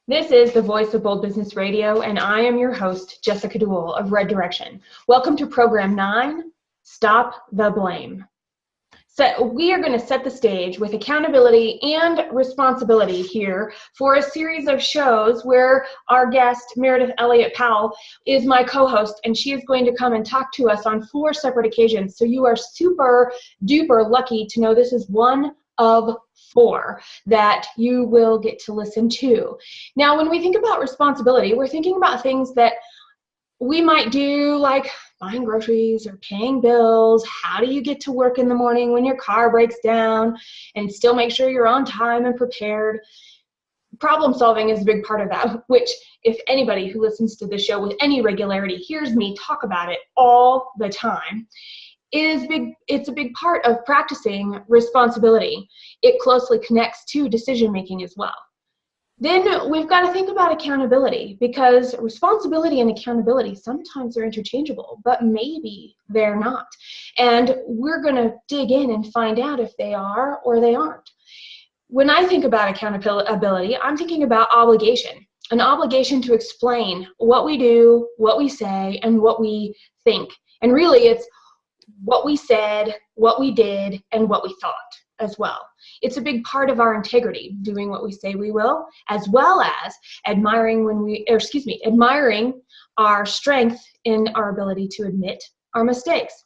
This is the Voice of Bold Business Radio, and I am your host, Jessica Dewell of Red Direction. Welcome to Program 9, Stop the Blame. So we are going to set the stage with accountability and responsibility here for a series of shows where our guest, Meridith Elliott Powell, is my co-host, and she is going to come and talk to us on 4 separate occasions. So you are super duper lucky to know this is one of 4 that you will get to listen to. Now, when we think about responsibility, we're thinking about things that we might do, like buying groceries or paying bills. How do you get to work in the morning when your car breaks down and still make sure you're on time and prepared? Problem solving is a big part of that, which if anybody who listens to the show with any regularity hears me talk about it all the time, it's a big part of practicing responsibility. It closely connects to decision making as well. Then we've got to think about accountability, because responsibility and accountability sometimes are interchangeable, but maybe they're not. And we're going to dig in and find out if they are or they aren't. When I think about accountability, I'm thinking about obligation, an obligation to explain what we do, what we say, and what we think. And really, it's what we said, what we did, and what we thought as well. It's a big part of our integrity, doing what we say we will, as well as admiring our strength in our ability to admit our mistakes.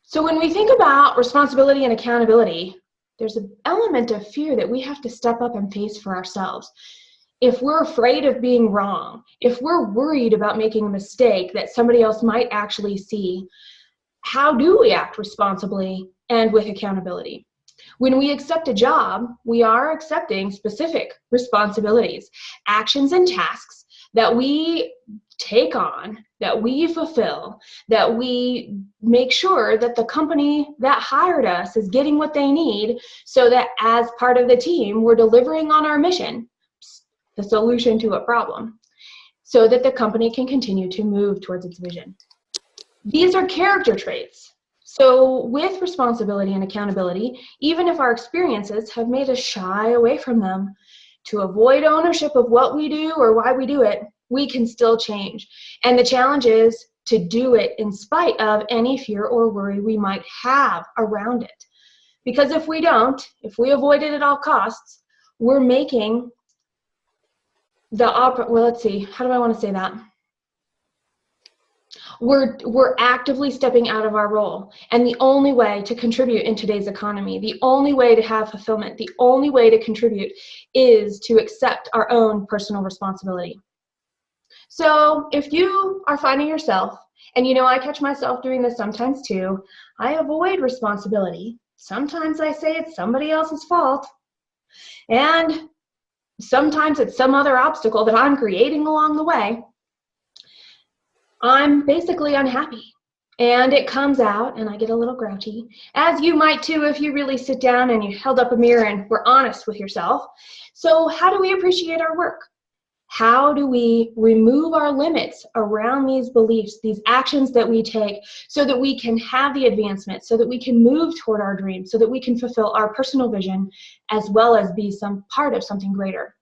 So when we think about responsibility and accountability, there's an element of fear that we have to step up and face for ourselves. If we're afraid of being wrong, if we're worried about making a mistake that somebody else might actually see, how do we act responsibly and with accountability? When we accept a job, we are accepting specific responsibilities, actions and tasks that we take on, that we fulfill, that we make sure that the company that hired us is getting what they need, so that as part of the team, we're delivering on our mission, the solution to a problem, so that the company can continue to move towards its vision. These are character traits. So with responsibility and accountability, even if our experiences have made us shy away from them, to avoid ownership of what we do or why we do it, we can still change. And the challenge is to do it in spite of any fear or worry we might have around it. Because if we don't, if we avoid it at all costs, we're making We're actively stepping out of our role. And the only way to contribute in today's economy, the only way to have fulfillment, the only way to contribute is to accept our own personal responsibility. So if you are finding yourself, and I catch myself doing this sometimes too, I avoid responsibility. Sometimes I say it's somebody else's fault. And sometimes it's some other obstacle that I'm creating along the way. I'm basically unhappy, and it comes out, and I get a little grouchy, as you might too if you really sit down and you held up a mirror and were honest with yourself. So how do we appreciate our work? How do we remove our limits around these beliefs, these actions that we take, so that we can have the advancement, so that we can move toward our dreams, so that we can fulfill our personal vision, as well as be some part of something greater?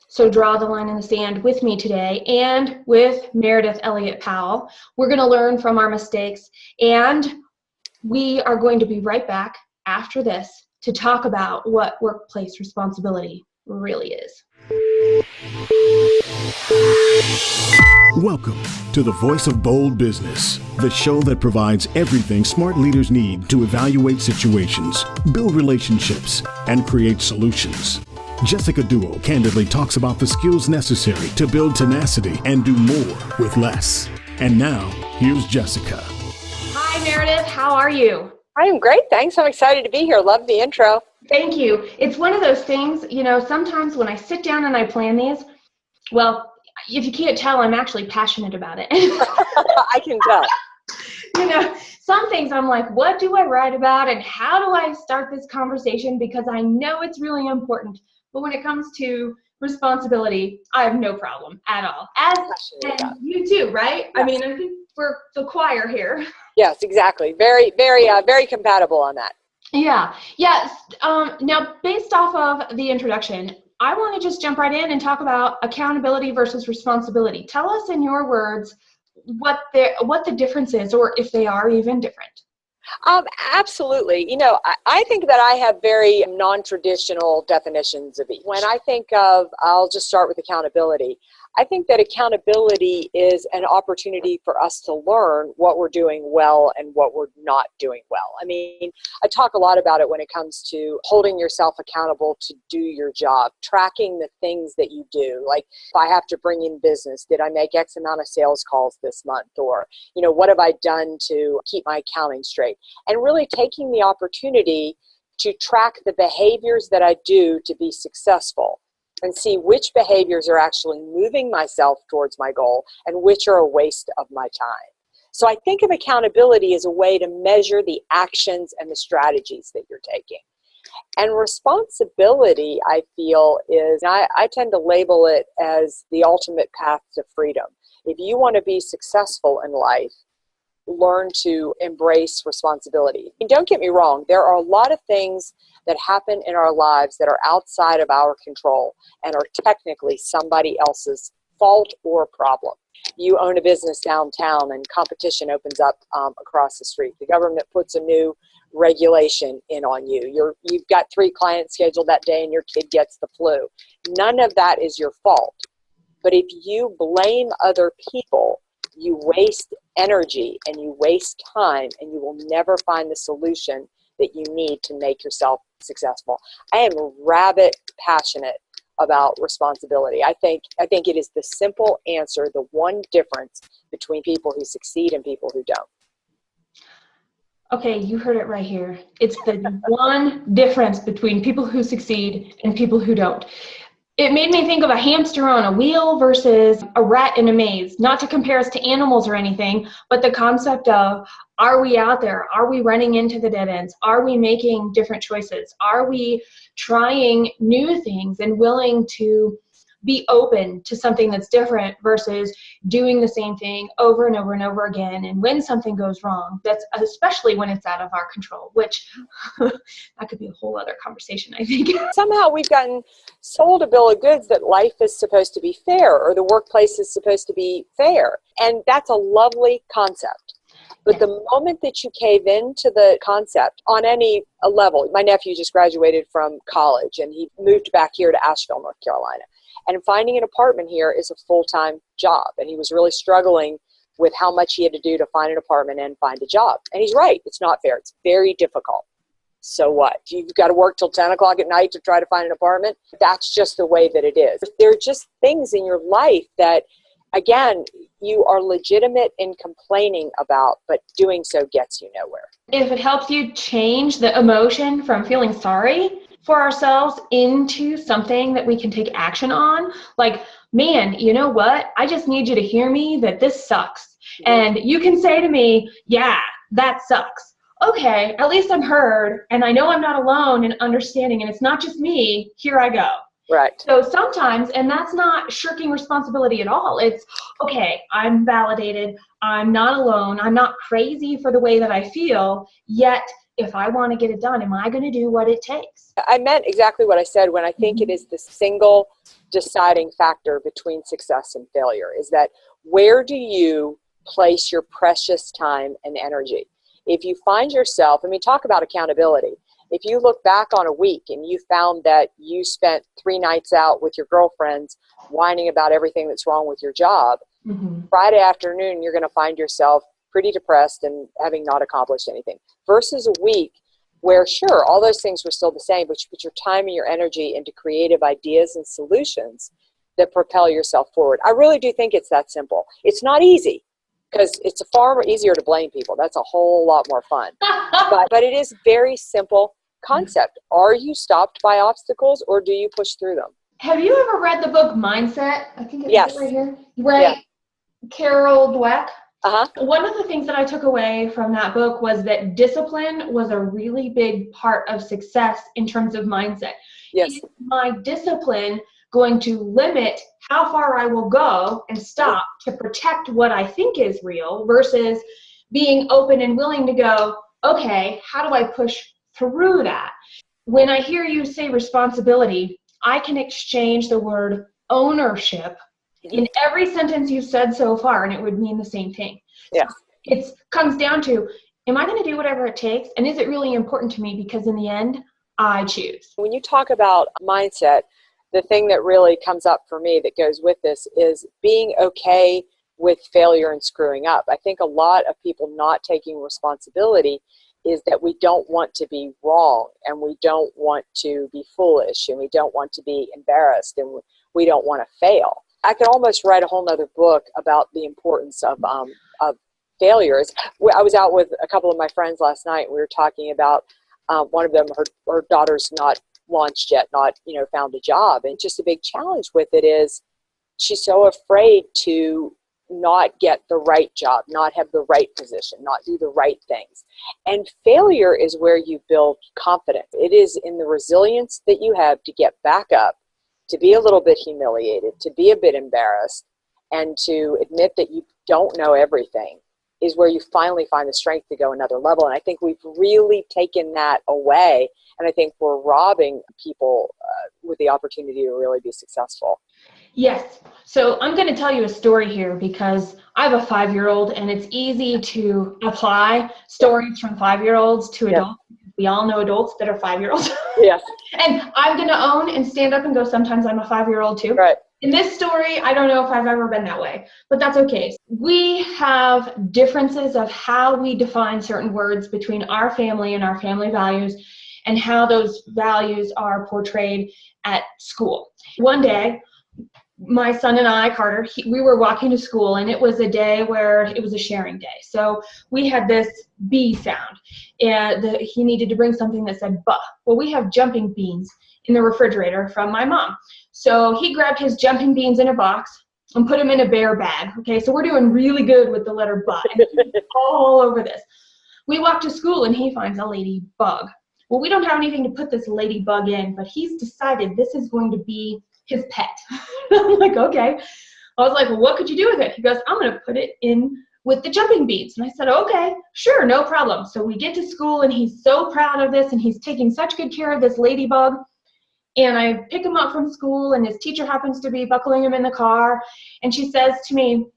So draw the line in the sand with me today, and with Meridith Elliott Powell. We're going to learn from our mistakes, and we are going to be right back after this to talk about what workplace responsibility really is. Welcome to the Voice of Bold Business, the show that provides everything smart leaders need to evaluate situations, build relationships, and create solutions. Jessica Dewell candidly talks about the skills necessary to build tenacity and do more with less. And now, here's Jessica. Hi, Meridith. How are you? I am great, thanks. I'm excited to be here. Love the intro. Thank you. It's one of those things, sometimes when I sit down and I plan these, well, if you can't tell, I'm actually passionate about it. I can tell. Some things I'm like, what do I write about and how do I start this conversation? Because I know it's really important. But when it comes to responsibility, I have no problem at all. And you too, right? Yeah. I mean, I think we're the choir here. Yes, exactly. Very, very compatible on that. Yeah. Yes. Now, based off of the introduction, I want to just jump right in and talk about accountability versus responsibility. Tell us in your words what the difference is, or if they are even different. Absolutely. I think that I have very non-traditional definitions of each. When I think of, I'll just start with accountability. I think that accountability is an opportunity for us to learn what we're doing well and what we're not doing well. I mean, I talk a lot about it when it comes to holding yourself accountable to do your job, tracking the things that you do. Like, if I have to bring in business, did I make X amount of sales calls this month? Or, what have I done to keep my accounting straight? And really taking the opportunity to track the behaviors that I do to be successful, and see which behaviors are actually moving myself towards my goal and which are a waste of my time. So I think of accountability as a way to measure the actions and the strategies that you're taking. And responsibility, I feel, is, I tend to label it as the ultimate path to freedom. If you want to be successful in life, learn to embrace responsibility. And don't get me wrong, there are a lot of things that happen in our lives that are outside of our control and are technically somebody else's fault or problem. You own a business downtown and competition opens up across the street. The government puts a new regulation in on you. You've got 3 clients scheduled that day and your kid gets the flu. None of that is your fault. But if you blame other people, you waste energy and you waste time, and you will never find the solution that you need to make yourself successful. I am rabid passionate about responsibility. I think it is the simple answer, the one difference between people who succeed and people who don't. Okay, you heard it right here. It's the one difference between people who succeed and people who don't. It made me think of a hamster on a wheel versus a rat in a maze. Not to compare us to animals or anything, but the concept of, are we out there? Are we running into the dead ends? Are we making different choices? Are we trying new things and willing to be open to something that's different versus doing the same thing over and over and over again? And when something goes wrong, that's especially when it's out of our control, which that could be a whole other conversation, I think. Somehow we've gotten sold a bill of goods that life is supposed to be fair, or the workplace is supposed to be fair. And that's a lovely concept. But the moment that you cave into the concept on any level, my nephew just graduated from college and he moved back here to Asheville, North Carolina. And finding an apartment here is a full-time job. And he was really struggling with how much he had to do to find an apartment and find a job. And he's right. It's not fair. It's very difficult. So what? You've got to work till 10 o'clock at night to try to find an apartment? That's just the way that it is. There are just things in your life that, again, you are legitimate in complaining about, but doing so gets you nowhere. If it helps you change the emotion from feeling sorry for ourselves into something that we can take action on, like, man, you know what? I just need you to hear me that this sucks. And you can say to me, yeah, that sucks. Okay, at least I'm heard, and I know I'm not alone in understanding, and it's not just me. Here I go. Right. So sometimes, and that's not shirking responsibility at all. It's, okay, I'm validated. I'm not alone. I'm not crazy for the way that I feel, yet if I want to get it done, am I going to do what it takes? I meant exactly what I said when I think it is the single deciding factor between success and failure, is that where do you place your precious time and energy? If you find yourself, talk about accountability. If you look back on a week and you found that you spent 3 nights out with your girlfriends whining about everything that's wrong with your job, Friday afternoon you're going to find yourself pretty depressed and having not accomplished anything. Versus a week where, sure, all those things were still the same, but you put your time and your energy into creative ideas and solutions that propel yourself forward. I really do think it's that simple. It's not easy, because it's far easier to blame people. That's a whole lot more fun. But it is very simple concept. Are you stopped by obstacles, or do you push through them? Have you ever read the book Mindset? I think it's right here. Yeah. Carol Dweck. Uh-huh. One of the things that I took away from that book was that discipline was a really big part of success in terms of mindset. Yes. Is my discipline going to limit how far I will go and stop to protect what I think is real, versus being open and willing to go, okay, how do I push through that? When I hear you say responsibility, I can exchange the word ownership in every sentence you've said so far, and it would mean the same thing. Yeah. So it comes down to, am I going to do whatever it takes? And is it really important to me? Because in the end, I choose. When you talk about mindset, the thing that really comes up for me that goes with this is being okay with failure and screwing up. I think a lot of people not taking responsibility is that we don't want to be wrong, and we don't want to be foolish, and we don't want to be embarrassed, and we don't want to fail. I could almost write a whole nother book about the importance of failures. I was out with a couple of my friends last night, and we were talking about one of them, her daughter's not launched yet, not found a job, and just a big challenge with it is she's so afraid to not get the right job, not have the right position, not do the right things. And failure is where you build confidence. It is in the resilience that you have to get back up, to be a little bit humiliated, to be a bit embarrassed, and to admit that you don't know everything is where you finally find the strength to go another level. And I think we've really taken that away, and I think we're robbing people with the opportunity to really be successful. Yes. So I'm going to tell you a story here because I have a 5-year-old, and it's easy to apply stories from 5-year-olds to adults. We all know adults that are 5-year-olds. Yes. And I'm going to own and stand up and go, sometimes I'm a 5-year-old too. Right. In this story, I don't know if I've ever been that way, but that's okay. We have differences of how we define certain words between our family and our family values, and how those values are portrayed at school. One day, my son and I, Carter, we were walking to school, and it was a day where it was a sharing day. So we had this B sound, and he needed to bring something that said buh. Well, we have jumping beans in the refrigerator from my mom. So he grabbed his jumping beans in a box and put them in a bear bag. Okay, so we're doing really good with the letter buh, and he's all over this. We walk to school, and he finds a ladybug. Well, we don't have anything to put this ladybug in, but he's decided this is going to be his pet. I'm like, okay. I was like, well, what could you do with it? He goes, I'm going to put it in with the jumping beans. And I said, okay, sure, no problem. So we get to school, and he's so proud of this, and he's taking such good care of this ladybug. And I pick him up from school, and his teacher happens to be buckling him in the car. And she says to me,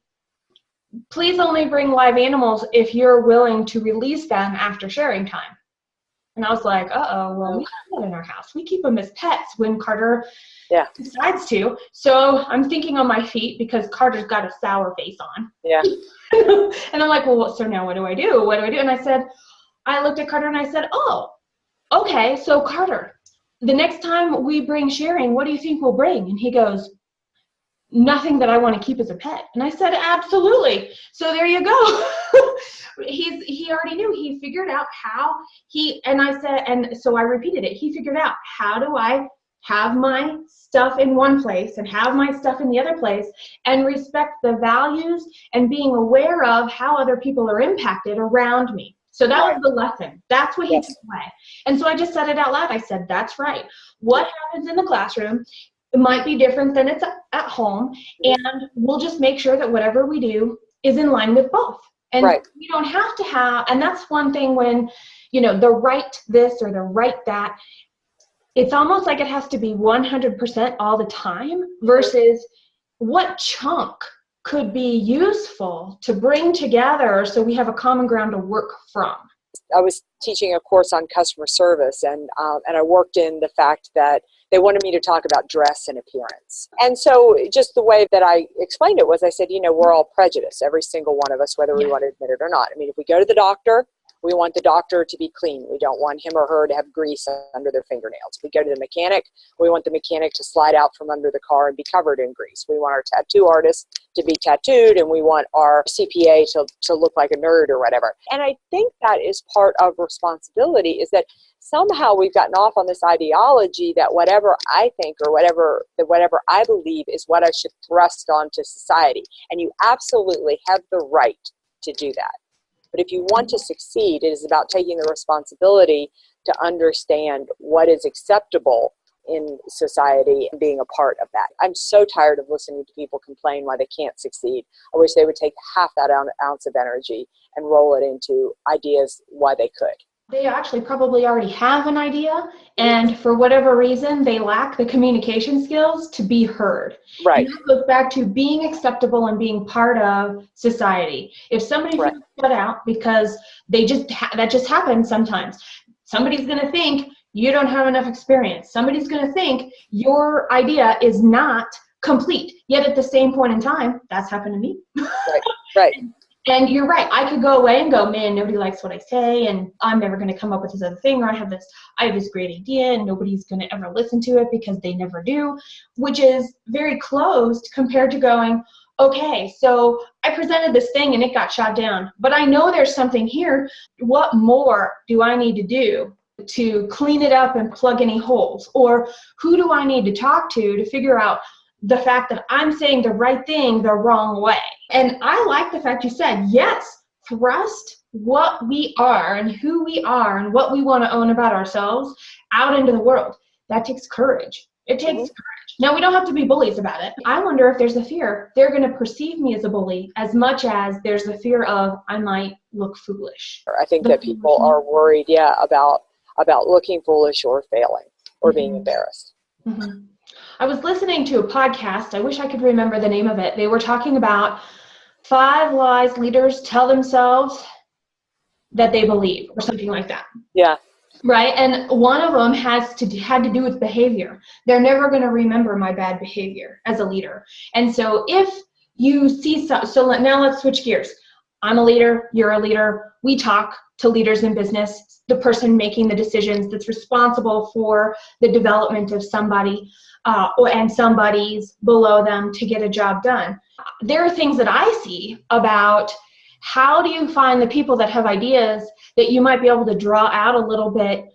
please only bring live animals if you're willing to release them after sharing time. And I was like, uh-oh, well, we have that in our house. We keep them as pets when Carter decides to. So I'm thinking on my feet because Carter's got a sour face on. Yeah. And I'm like, well, so now what do I do? What do I do? And I looked at Carter and I said, oh, okay, so Carter, the next time we bring sharing, what do you think we'll bring? And he goes, nothing that I want to keep as a pet. And I said, absolutely. So there you go. He already knew. He figured out how so I repeated it. He figured out, how do I have my stuff in one place and have my stuff in the other place, and respect the values and being aware of how other people are impacted around me. So that was the lesson. That's what he took away. And so I just said it out loud. I said, that's right. What happens in the classroom, it might be different than it's at home, and we'll just make sure that whatever we do is in line with both. And we don't have to have, and that's one thing when, the right this or the right that, it's almost like it has to be 100% all the time versus what chunk could be useful to bring together so we have a common ground to work from. I was teaching a course on customer service, and I worked in the fact that they wanted me to talk about dress and appearance. And so just the way that I explained it was, I said, we're all prejudiced, every single one of us, whether we want to admit it or not. I mean, if we go to the doctor, we want the doctor to be clean. We don't want him or her to have grease under their fingernails. If we go to the mechanic, we want the mechanic to slide out from under the car and be covered in grease. We want our tattoo artist to be tattooed, and we want our CPA to look like a nerd or whatever. And I think that is part of responsibility, is that somehow we've gotten off on this ideology that whatever I think or whatever I believe is what I should thrust onto society. And you absolutely have the right to do that. But if you want to succeed, it is about taking the responsibility to understand what is acceptable in society and being a part of that. I'm so tired of listening to people complain why they can't succeed. I wish they would take half that ounce of energy and roll it into ideas why they could. They actually probably already have an idea, and for whatever reason, they lack the communication skills to be heard. Right. And that goes back to being acceptable and being part of society. If somebody Right. feels shut out because that just happens sometimes, somebody's going to think you don't have enough experience. Somebody's going to think your idea is not complete. Yet at the same point in time, that's happened to me. Right. Right. And you're right. I could go away and go, man, nobody likes what I say, and I'm never going to come up with this other thing, or I have this great idea, and nobody's going to ever listen to it because they never do, which is very closed compared to going, okay, so I presented this thing and it got shot down, but I know there's something here. What more do I need to do to clean it up and plug any holes? Or who do I need to talk to figure out the fact that I'm saying the right thing the wrong way? And I like the fact you said, yes, thrust what we are and who we are and what we want to own about ourselves out into the world. That takes courage. It takes courage. Now, we don't have to be bullies about it. I wonder if there's a fear they're going to perceive me as a bully as much as there's the fear of I might look foolish. I think that people are worried, about looking foolish or failing or being embarrassed. Mm-hmm. I was listening to a podcast. I wish I could remember the name of it. They were talking about 5 lies leaders tell themselves that they believe, or something like that. Yeah. Right? And one of them had to do with behavior. They're never going to remember my bad behavior as a leader. And so if you see now let's switch gears. I'm a leader, you're a leader. We talk to leaders in business, the person making the decisions that's responsible for the development of somebody and somebody's below them to get a job done. There are things that I see about how do you find the people that have ideas that you might be able to draw out a little bit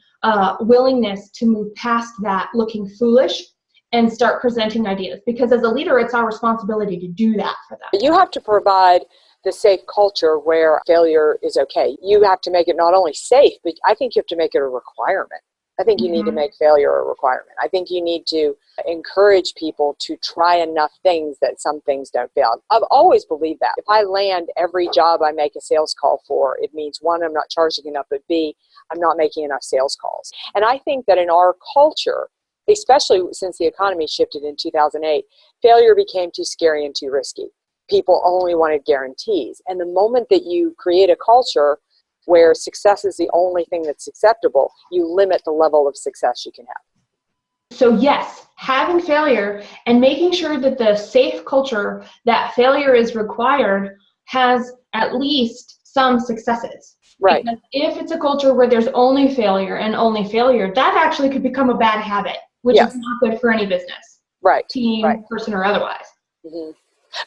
willingness to move past that looking foolish and start presenting ideas, because as a leader, it's our responsibility to do that for them. You have to provide the safe culture where failure is okay. You have to make it not only safe, but I think you have to make it a requirement. I think you need to make failure a requirement. I think you need to encourage people to try enough things that some things don't fail. I've always believed that. If I land every job I make a sales call for, it means 1, I'm not charging enough, but B, I'm not making enough sales calls. And I think that in our culture, especially since the economy shifted in 2008, failure became too scary and too risky. People only wanted guarantees. And the moment that you create a culture where success is the only thing that's acceptable, you limit the level of success you can have. So yes, having failure and making sure that the safe culture that failure is required has at least some successes. Right. Because if it's a culture where there's only failure, that actually could become a bad habit, which is not good for any business. Right. Team, person, or otherwise. Mm-hmm.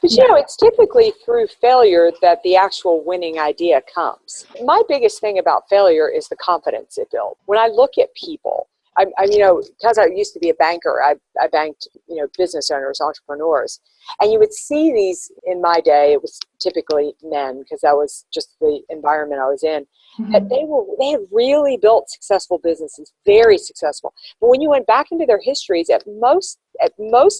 But it's typically through failure that the actual winning idea comes. My biggest thing about failure is the confidence it builds. When I look at people, because I used to be a banker, I banked, business owners, entrepreneurs, and you would see these in my day. It was typically men because that was just the environment I was in. Mm-hmm. But they had really built successful businesses, very successful. But when you went back into their histories, at most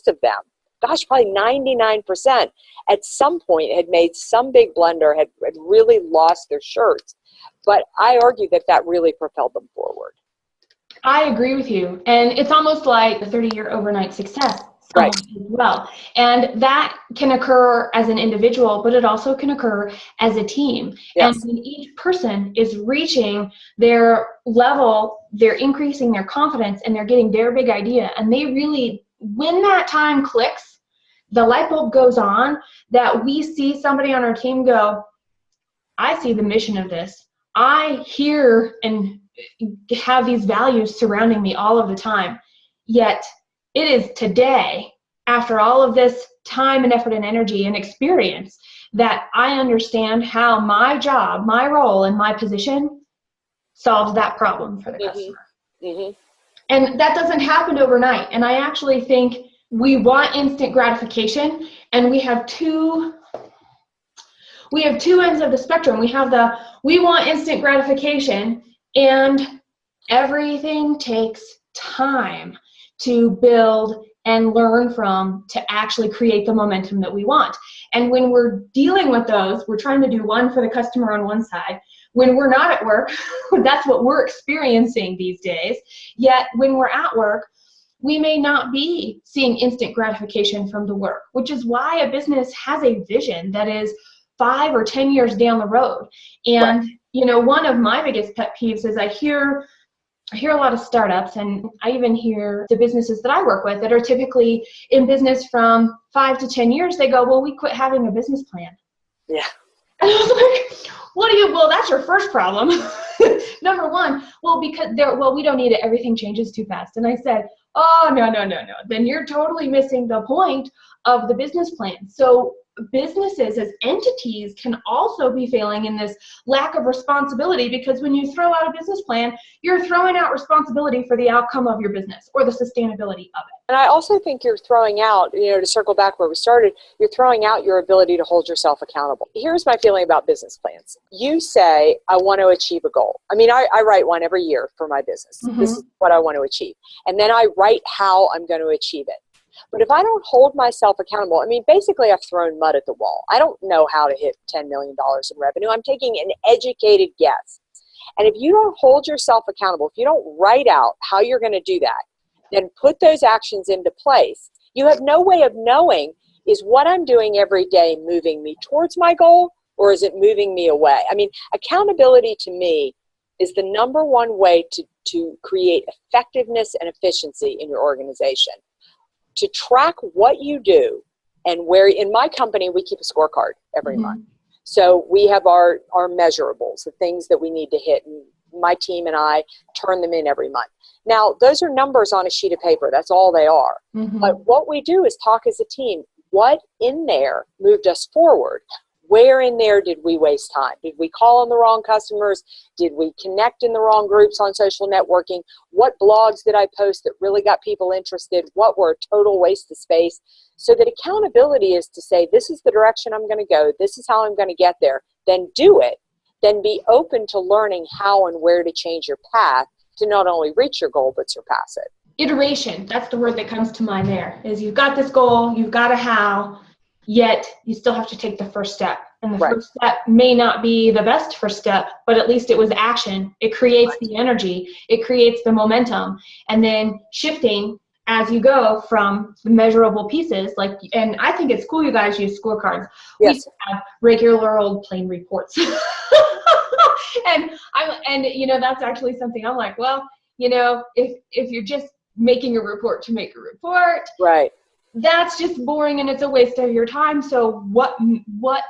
of them, gosh, probably 99% at some point had made some big blunder, had really lost their shirts. But I argue that really propelled them forward. I agree with you. And it's almost like a 30-year overnight success as well. And that can occur as an individual, but it also can occur as a team. Yes. And when each person is reaching their level, they're increasing their confidence and they're getting their big idea. And they really, when that time clicks, the light bulb goes on, that we see somebody on our team go, I see the mission of this. I hear and have these values surrounding me all of the time. Yet it is today, after all of this time and effort and energy and experience, that I understand how my job, my role, and my position solves that problem for the customer. Mm-hmm. And that doesn't happen overnight. And I actually think we want instant gratification, and we have two ends of the spectrum. We want instant gratification, and everything takes time to build and learn from to actually create the momentum that we want. And when we're dealing with those, we're trying to do one for the customer on one side, when we're not at work, that's what we're experiencing these days. Yet when we're at work, we may not be seeing instant gratification from the work, which is why a business has a vision that is 5 or 10 years down the road. And, one of my biggest pet peeves is I hear a lot of startups, and I even hear the businesses that I work with that are typically in business from 5 to 10 years, they go, well, we quit having a business plan. Yeah. And I was like, well, that's your first problem. Number one, well, we don't need it. Everything changes too fast. And I said, oh, no. Then you're totally missing the point of the business plan. So businesses as entities can also be failing in this lack of responsibility, because when you throw out a business plan, you're throwing out responsibility for the outcome of your business or the sustainability of it. And I also think you're throwing out, to circle back where we started, you're throwing out your ability to hold yourself accountable. Here's my feeling about business plans. You say, I want to achieve a goal. I mean, I write one every year for my business. Mm-hmm. This is what I want to achieve. And then I write how I'm going to achieve it. But if I don't hold myself accountable, I mean, basically I've thrown mud at the wall. I don't know how to hit $10 million in revenue. I'm taking an educated guess. And if you don't hold yourself accountable, if you don't write out how you're going to do that, then put those actions into place, you have no way of knowing, is what I'm doing every day moving me towards my goal, or is it moving me away? I mean, accountability to me is the number one way to create effectiveness and efficiency in your organization. To track what you do, and where in my company we keep a scorecard every month. So we have our measurables, the things that we need to hit, and my team and I turn them in every month. Now, those are numbers on a sheet of paper. That's all they are. But what we do is talk as a team. What in there moved us forward? Where in there did we waste time? Did we call on the wrong customers? Did we connect in the wrong groups on social networking? What blogs did I post that really got people interested? What were a total waste of space? So that accountability is to say, this is the direction I'm going to go. This is how I'm going to get there. Then do it. Then be open to learning how and where to change your path to not only reach your goal, but surpass it. Iteration, that's the word that comes to mind there, is you've got this goal, you've got a how, yet you still have to take the first step. And the first step may not be the best first step, but at least it was action. It creates the energy. It creates the momentum. And then shifting as you go from the measurable pieces, and I think it's cool you guys use scorecards. Yes. We have regular old plain reports. and that's actually something I'm like, well, if you're just making a report to make a report, right, that's just boring and it's a waste of your time. So what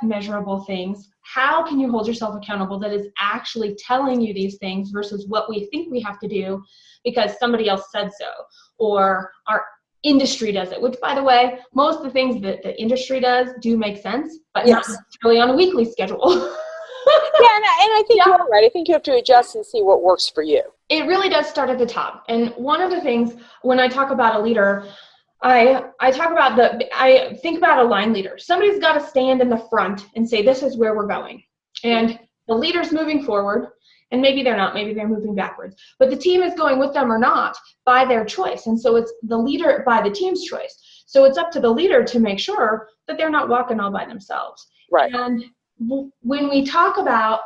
measurable things, how can you hold yourself accountable that is actually telling you these things versus what we think we have to do because somebody else said so, or our industry does it, which, by the way, most of the things that the industry does do make sense, but not necessarily on a weekly schedule. Yeah, and I think you're right. I think you have to adjust and see what works for you. It really does start at the top. And one of the things, when I talk about a leader, I think about a line leader. Somebody's got to stand in the front and say, this is where we're going. And the leader's moving forward, and maybe they're not, maybe they're moving backwards. But the team is going with them or not by their choice. And so it's the leader by the team's choice. So it's up to the leader to make sure that they're not walking all by themselves. Right. And when we talk about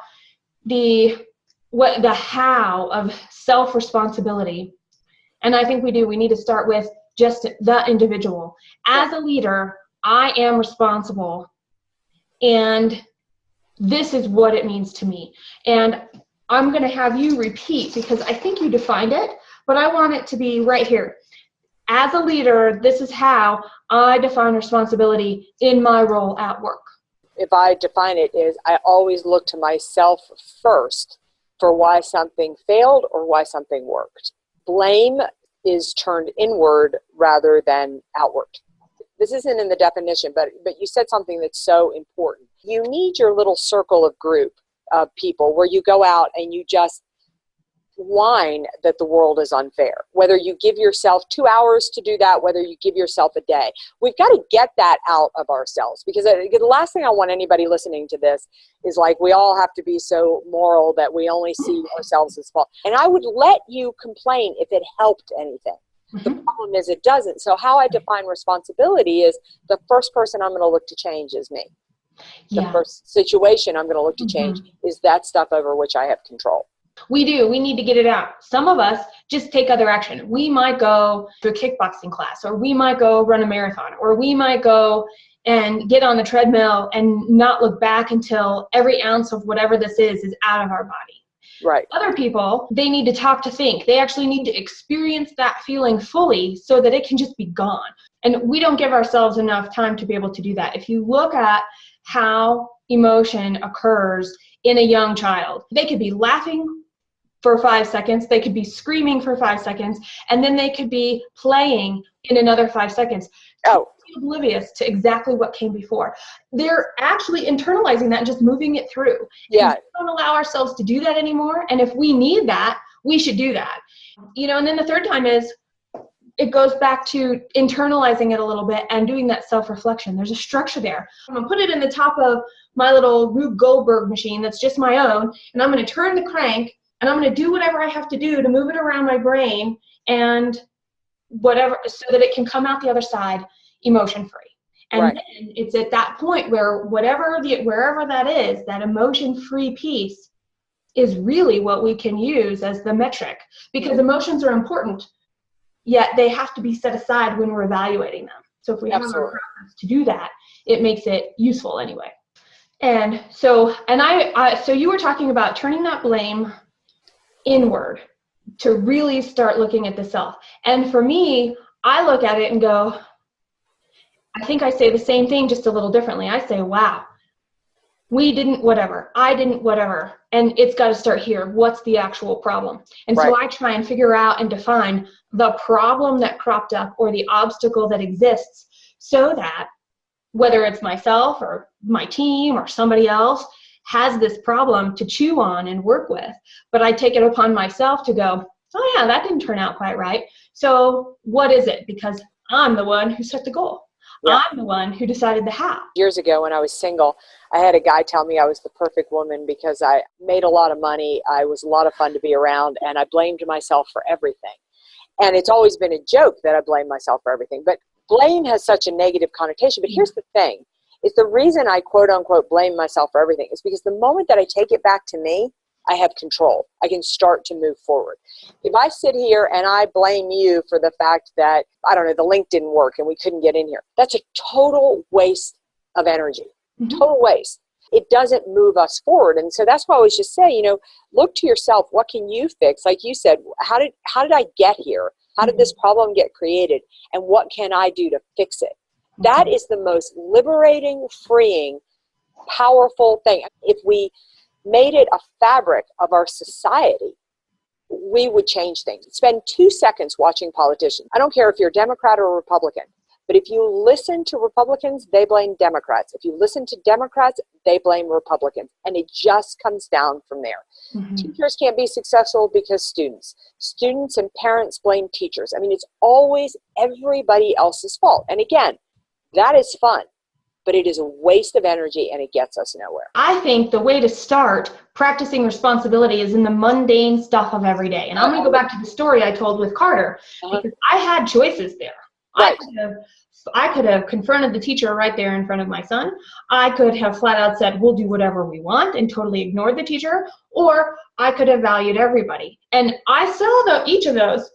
the how of self-responsibility, and I think we need to start with just the individual. As a leader, I am responsible, and this is what it means to me. And I'm going to have you repeat, because I think you defined it, but I want it to be right here. As a leader, this is how I define responsibility in my role at work. If I define it as I always look to myself first for why something failed or why something worked. Blame is turned inward rather than outward. This isn't in the definition, but you said something that's so important. You need your little circle of group of people where you go out and you just whine that the world is unfair. Whether you give yourself 2 hours to do that, whether you give yourself a day. We've got to get that out of ourselves, because the last thing I want anybody listening to this is like, we all have to be so moral that we only see ourselves as fault. And I would let you complain if it helped anything. The problem is it doesn't. So how I define responsibility is the first person I'm going to look to change is me. The Yeah. first situation I'm going to look to change is that stuff over which I have control. We do. We need to get it out. Some of us just take other action. We might go to a kickboxing class, or we might go run a marathon, or we might go and get on the treadmill and not look back until every ounce of whatever this is out of our body. Right. Other people, they need to talk to think. They actually need to experience that feeling fully so that it can just be gone. And we don't give ourselves enough time to be able to do that. If you look at how emotion occurs in a young child, they could be laughing for 5 seconds, they could be screaming for 5 seconds, and then they could be playing in another 5 seconds. Oh. Oblivious to exactly what came before. They're actually internalizing that and just moving it through. Yeah. And we don't allow ourselves to do that anymore. And if we need that, we should do that. And then the third time is, it goes back to internalizing it a little bit and doing that self-reflection. There's a structure there. I'm going to put it in the top of my little Rube Goldberg machine that's just my own, and I'm going to turn the crank, and I'm going to do whatever I have to do to move it around my brain and whatever, so that it can come out the other side emotion-free. And right. Then it's at that point where wherever that is, that emotion-free piece is really what we can use as the metric, because emotions are important, yet they have to be set aside when we're evaluating them. So if we have a process to do that, it makes it useful anyway. And so, so you were talking about turning that blame inward to really start looking at the self. And for me, I look at it and go, I think I say the same thing, just a little differently. I say, wow, we didn't whatever, I didn't whatever, and it's got to start here. What's the actual problem? And so I try and figure out and define the problem that cropped up or the obstacle that exists, so that whether it's myself or my team or somebody else has this problem to chew on and work with, but I take it upon myself to go, oh yeah, that didn't turn out quite right. So what is it? Because I'm the one who set the goal. Yeah. I'm the one who decided the how. Years ago when I was single, I had a guy tell me I was the perfect woman because I made a lot of money, I was a lot of fun to be around, and I blamed myself for everything. And it's always been a joke that I blame myself for everything. But blame has such a negative connotation. But here's the thing. It's the reason I quote unquote blame myself for everything is because the moment that I take it back to me, I have control. I can start to move forward. If I sit here and I blame you for the fact that, I don't know, the link didn't work and we couldn't get in here, that's a total waste of energy. Total waste. It doesn't move us forward. And so that's why I always just say, look to yourself. What can you fix? Like you said, how did I get here? How did this problem get created? And what can I do to fix it? That is the most liberating, freeing, powerful thing. If we made it a fabric of our society, we would change things. Spend 2 seconds watching politicians. I don't care if you're Democrat or Republican, but if you listen to Republicans, they blame Democrats. If you listen to Democrats, they blame Republicans. And it just comes down from there. Teachers can't be successful because students and parents blame teachers. I mean, it's always everybody else's fault. And again, that is fun, but it is a waste of energy and it gets us nowhere. I think the way to start practicing responsibility is in the mundane stuff of every day. And I'm going to go back to the story I told with Carter, because I had choices there. Right. I could have confronted the teacher right there in front of my son. I could have flat out said, we'll do whatever we want, and totally ignored the teacher. Or I could have valued everybody. And I saw each of those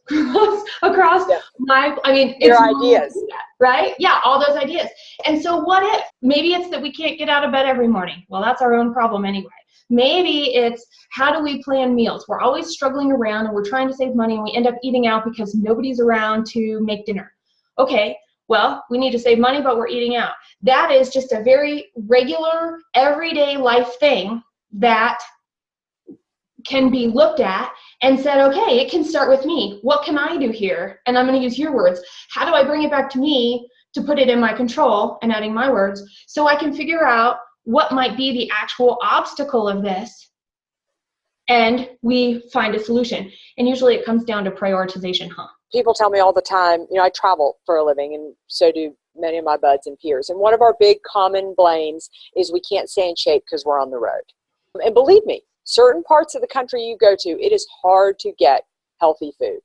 across your ideas. Right? Yeah, all those ideas. And so what if? Maybe it's that we can't get out of bed every morning. Well, that's our own problem anyway. Maybe it's, how do we plan meals? We're always struggling around and we're trying to save money and we end up eating out because nobody's around to make dinner. Okay, well, we need to save money, but we're eating out. That is just a very regular, everyday life thing that can be looked at and said, okay, it can start with me. What can I do here? And I'm going to use your words. How do I bring it back to me to put it in my control, and adding my words, so I can figure out what might be the actual obstacle of this, and we find a solution. And usually it comes down to prioritization, People tell me all the time, I travel for a living, and so do many of my buds and peers. And one of our big common blames is we can't stay in shape because we're on the road. And believe me, certain parts of the country you go to, it is hard to get healthy food.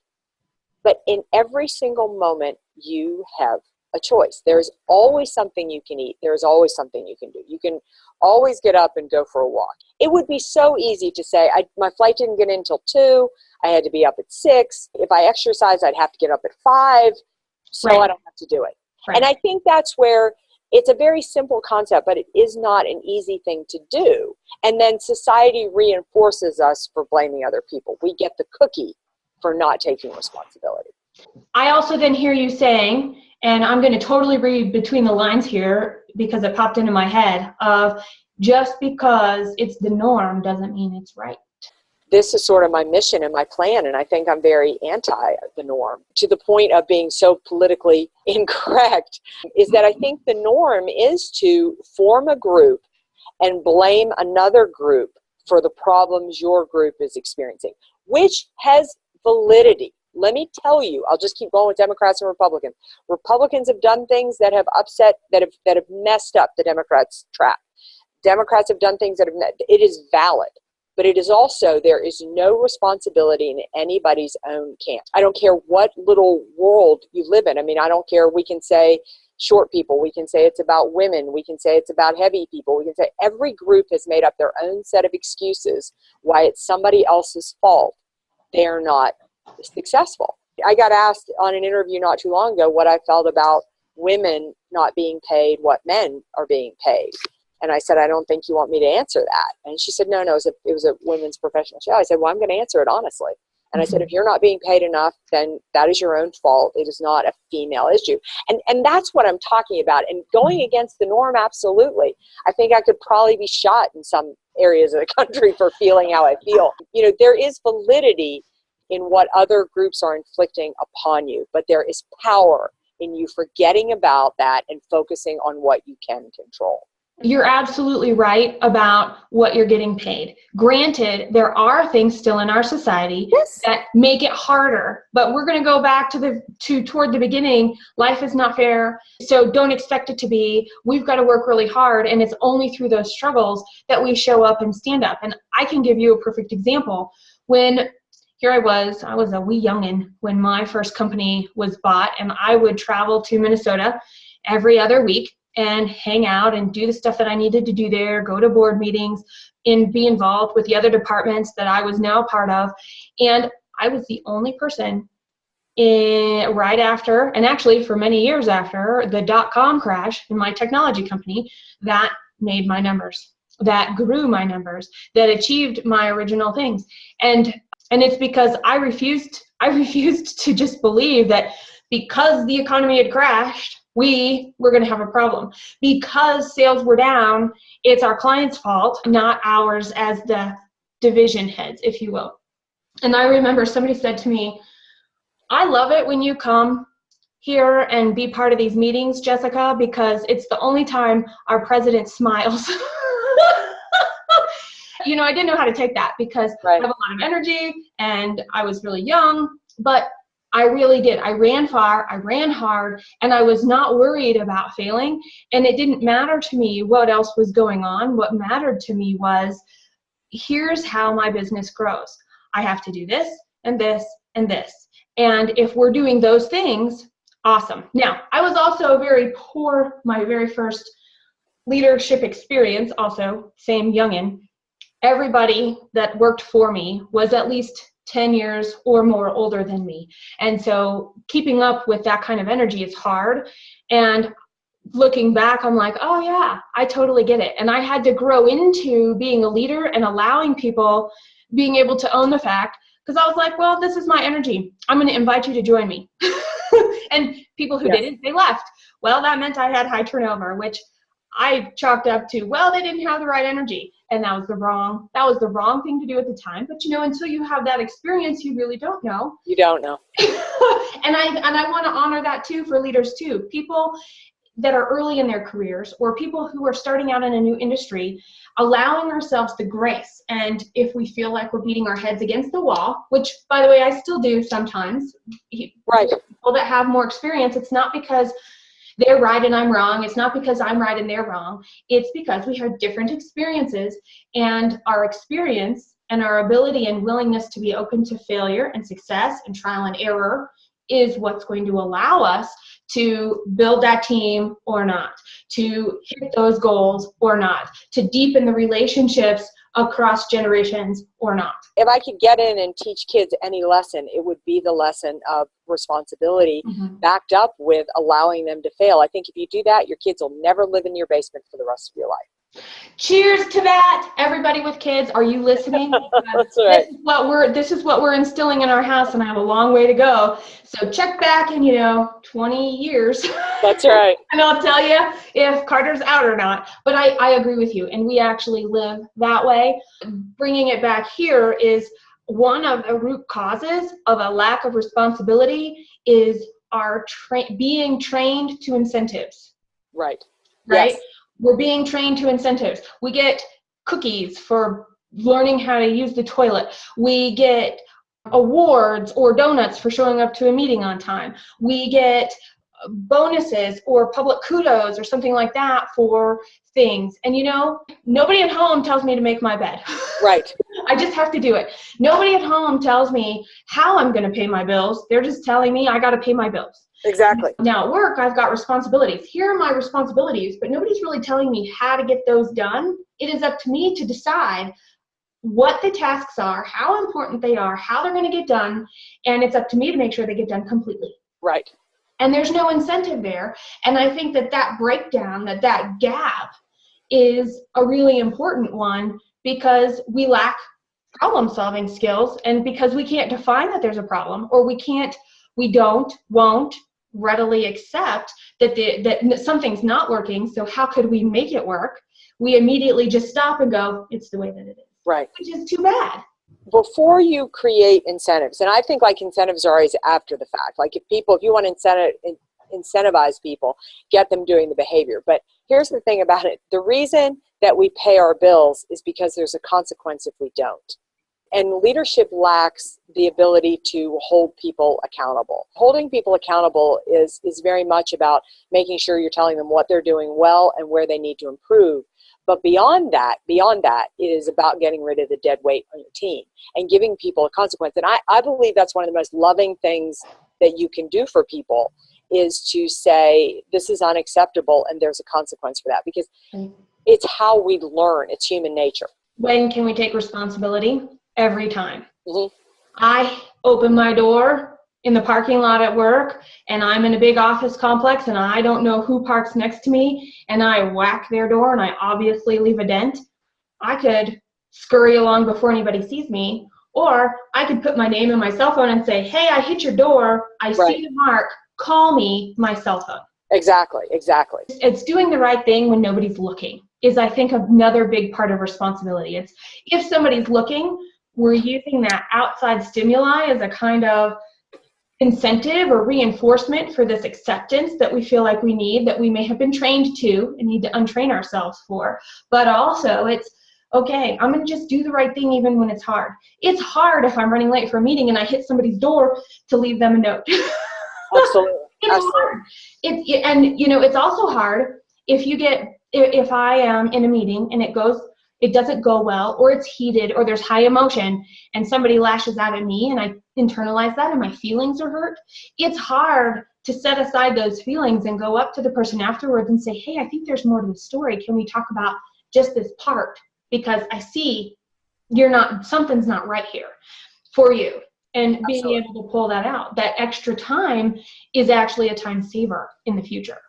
But in every single moment you have a choice. There's always something you can eat. There's always something you can do. You can always get up and go for a walk. It would be so easy to say, my flight didn't get in until 2. I had to be up at 6. If I exercise, I'd have to get up at 5. So Right. I don't have to do it. Right. And I think that's where it's a very simple concept, but it is not an easy thing to do. And then society reinforces us for blaming other people. We get the cookie for not taking responsibility. I also then hear you saying, and I'm going to totally read between the lines here because it popped into my head, of just because it's the norm doesn't mean it's right. This is sort of my mission and my plan, and I think I'm very anti the norm, to the point of being so politically incorrect, is that I think the norm is to form a group and blame another group for the problems your group is experiencing, which has validity. Let me tell you, I'll just keep going with Democrats and Republicans. Republicans have done things that have upset, that have messed up the Democrats' track. Democrats have done things that have, it is valid. But it is also, there is no responsibility in anybody's own camp. I don't care what little world you live in. I mean, I don't care. We can say short people. We can say it's about women. We can say it's about heavy people. We can say every group has made up their own set of excuses why it's somebody else's fault they're not successful. I got asked on an interview not too long ago what I felt about women not being paid what men are being paid. And I said, I don't think you want me to answer that. And she said, no, it was a women's professional show. I said, well, I'm going to answer it honestly. And I said, if you're not being paid enough, then that is your own fault. It is not a female issue. And that's what I'm talking about. And going against the norm, absolutely. I think I could probably be shot in some areas of the country for feeling how I feel. You know, there is validity in what other groups are inflicting upon you, but there is power in you forgetting about that and focusing on what you can control. You're absolutely right about what you're getting paid. Granted, there are things still in our society that make it harder, but we're going to go back toward the beginning. Life is not fair, so don't expect it to be. We've got to work really hard, and it's only through those struggles that we show up and stand up. And I can give you a perfect example. When here I was a wee youngin' when my first company was bought, and I would travel to Minnesota every other week and hang out and do the stuff that I needed to do there, go to board meetings, and be involved with the other departments that I was now a part of. And I was the only person right after, and actually for many years after, the .com crash in my technology company that made my numbers, that grew my numbers, that achieved my original things. And it's because I refused to just believe that because the economy had crashed, we were going to have a problem. Because sales were down, it's our client's fault, not ours as the division heads, if you will. And I remember somebody said to me, I love it when you come here and be part of these meetings, Jessica, because it's the only time our president smiles. You know, I didn't know how to take that because I have a lot of energy and I was really young, but I really did. I ran far, I ran hard, and I was not worried about failing. And it didn't matter to me what else was going on. What mattered to me was, here's how my business grows. I have to do this and this and this. And if we're doing those things, awesome. Now, I was also very poor, my very first leadership experience, also, same youngin'. Everybody that worked for me was at least 10 years or more older than me. And so keeping up with that kind of energy is hard. And looking back, I'm like, oh yeah, I totally get it. And I had to grow into being a leader and allowing people being able to own the fact, because I was like, well, this is my energy. I'm going to invite you to join me. And people who didn't, they left. Well, that meant I had high turnover, which I chalked up to, well, they didn't have the right energy. And that was the wrong thing to do at the time. But you know, until you have that experience, you really don't know. You don't know. And I want to honor that too for leaders too. People that are early in their careers or people who are starting out in a new industry, allowing ourselves the grace. And if we feel like we're beating our heads against the wall, which by the way, I still do sometimes. Right. People that have more experience, it's not because they're right and I'm wrong. It's not because I'm right and they're wrong. It's because we have different experiences, and our experience and our ability and willingness to be open to failure and success and trial and error is what's going to allow us to build that team or not, to hit those goals or not, to deepen the relationships across generations or not. If I could get in and teach kids any lesson, it would be the lesson of responsibility backed up with allowing them to fail. I think if you do that, your kids will never live in your basement for the rest of your life. Cheers to that, everybody with kids. Are you listening? That's right. This is what we're instilling in our house, and I have a long way to go. So check back in, 20 years. That's right. And I'll tell you if Carter's out or not. But I agree with you, and we actually live that way. Bringing it back here is one of the root causes of a lack of responsibility is our being trained to incentives. Right. Right? Yes. We're being trained to incentives. We get cookies for learning how to use the toilet. We get awards or donuts for showing up to a meeting on time. We get bonuses or public kudos or something like that for things. And nobody at home tells me to make my bed. Right. I just have to do it. Nobody at home tells me how I'm going to pay my bills. They're just telling me I got to pay my bills. Exactly. Now at work, I've got responsibilities. Here are my responsibilities, but nobody's really telling me how to get those done. It is up to me to decide what the tasks are, how important they are, how they're going to get done, and it's up to me to make sure they get done completely. Right. And there's no incentive there. And I think that breakdown, that gap is a really important one because we lack problem-solving skills and because we can't define that there's a problem, or won't readily accept that something's not working, so how could we make it work? We immediately just stop and go, it's the way that it is. Right. Which is too bad. Before you create incentives, and I think incentives are always after the fact. If you want to incentivize people, get them doing the behavior. But here's the thing about it. The reason that we pay our bills is because there's a consequence if we don't. And leadership lacks the ability to hold people accountable. Holding people accountable is very much about making sure you're telling them what they're doing well and where they need to improve. But beyond that, it is about getting rid of the dead weight on your team and giving people a consequence. And I believe that's one of the most loving things that you can do for people is to say, this is unacceptable and there's a consequence for that, because it's how we learn. It's human nature. When can we take responsibility? Every time. Mm-hmm. I open my door in the parking lot at work and I'm in a big office complex and I don't know who parks next to me and I whack their door and I obviously leave a dent. I could scurry along before anybody sees me, or I could put my name in my cell phone and say, hey, I hit your door. I see the mark. Call me my cell phone. Exactly. It's doing the right thing when nobody's looking is, I think, another big part of responsibility. It's if somebody's looking, we're using that outside stimuli as a kind of incentive or reinforcement for this acceptance that we feel like we need, that we may have been trained to and need to untrain ourselves for. But also it's, okay, I'm going to just do the right thing even when it's hard. It's hard if I'm running late for a meeting and I hit somebody's door to leave them a note. Absolutely. It's hard. It's also hard if I am in a meeting and it doesn't go well, or it's heated, or there's high emotion, and somebody lashes out at me and I internalize that and my feelings are hurt. It's hard to set aside those feelings and go up to the person afterwards and say, hey, I think there's more to the story. Can we talk about just this part? Because I see something's not right here for you. And being able to pull that out, that extra time is actually a time saver in the future.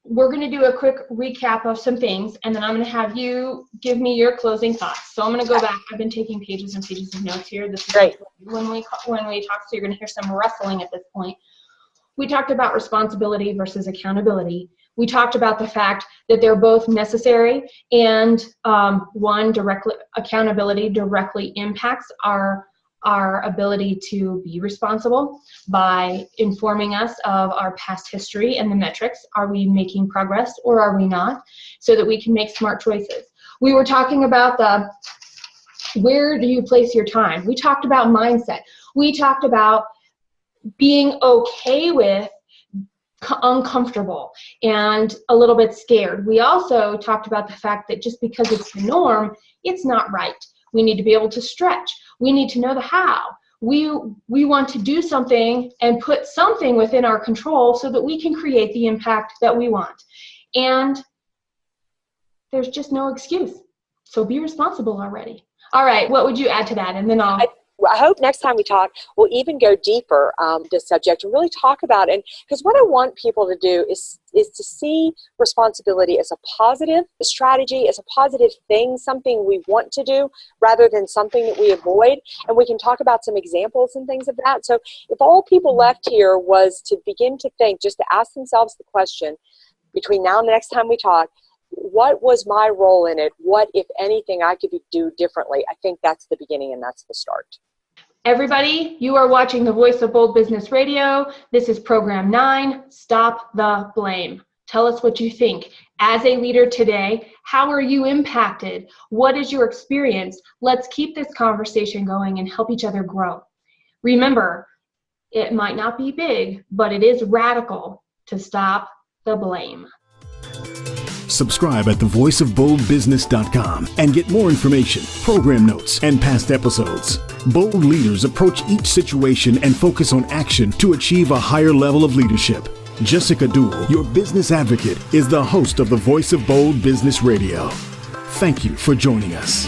We're going to do a quick recap of some things, and then I'm going to have you give me your closing thoughts. So I'm going to go back. I've been taking pages and pages of notes here. This is great. When we talk, so you're going to hear some rustling at this point. We talked about responsibility versus accountability. We talked about the fact that they're both necessary, and accountability directly impacts our ability to be responsible by informing us of our past history and the metrics. Are we making progress or are we not? So that we can make smart choices. We were talking about where do you place your time? We talked about mindset. We talked about being okay with uncomfortable and a little bit scared. We also talked about the fact that just because it's the norm, it's not right. We need to be able to stretch. We need to know the how. We want to do something and put something within our control so that we can create the impact that we want. And there's just no excuse. So be responsible already. All right, what would you add to that? And then I hope next time we talk, we'll even go deeper this subject and really talk about it. Because what I want people to do is to see responsibility as a positive strategy, as a positive thing, something we want to do rather than something that we avoid. And we can talk about some examples and things of that. So if all people left here was to begin to think, just to ask themselves the question between now and the next time we talk, what was my role in it? What, if anything, I could do differently? I think that's the beginning and that's the start. Everybody, you are watching the Voice of Bold Business Radio. This is Program 9, Stop the Blame. Tell us what you think. As a leader today, how are you impacted? What is your experience? Let's keep this conversation going and help each other grow. Remember, it might not be big, but it is radical to stop the blame. Subscribe at thevoiceofboldbusiness.com and get more information, program notes, and past episodes. Bold leaders approach each situation and focus on action to achieve a higher level of leadership. Jessica Dewell, your business advocate, is the host of the Voice of Bold Business Radio. Thank you for joining us.